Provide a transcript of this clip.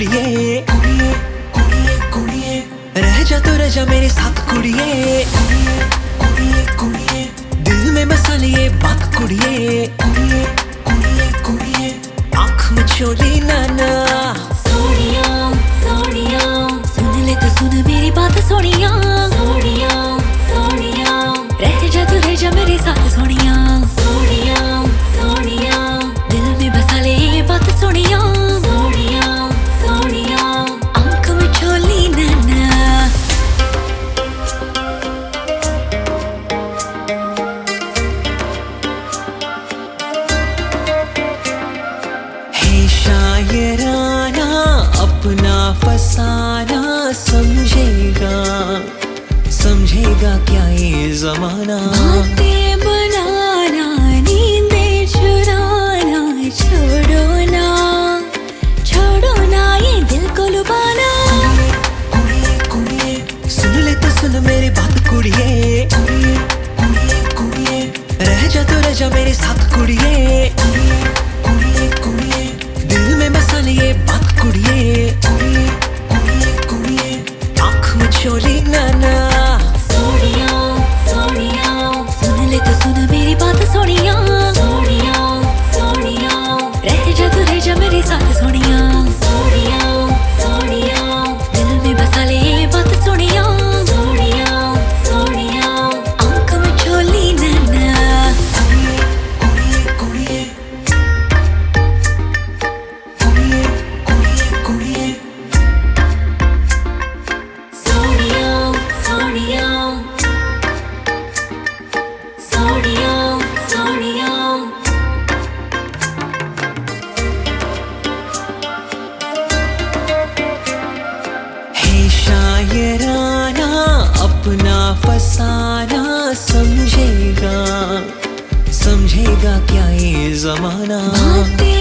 कुड़िए, रह जा तो रह जा मेरे साथ कुड़िए, दिल में बसा लिए बात कुड़िए, आँख में चोली नाना। सोनिया सोनिया सुन ले तो सुन मेरी बात सोनिया, सोनिया सोनिया रह जा तू रह जा मेरे साथ सोनिया, सोनिया सोनिया दिल में बसा ले ये बात सोनिया, सोनिया सोनिया आँख में चोली नैना। हे शायराना अपना फसाना समझेगा, समझेगा क्या ये जमाना। बातें बनाना नींदें चुराना छोड़ो ना, छोड़ो ना ये दिल को लुभाना। सुन ले तो सुन मेरी बात कुड़िए, रह जा तो रह जा मेरे साथ कुड़िए, दिल में बसा लिए बात कुड़िए, आँख में चोली नाना। सोनिया सोनिया सुन ले तो सुन मेरी बात सोनिया, सोनिया सोनिया रह जा तू रह जा मेरे साथ सोनिया, सोनिया सोनिया दिल में बसा ले ये बात सोनिया, सोनिया सोनिया आँख में चोली नैना। सोनिया सोनिया सोनिया सोनिया हे शायराना अपना फसाना समझेगा, समझेगा क्या ये जमाना। बातें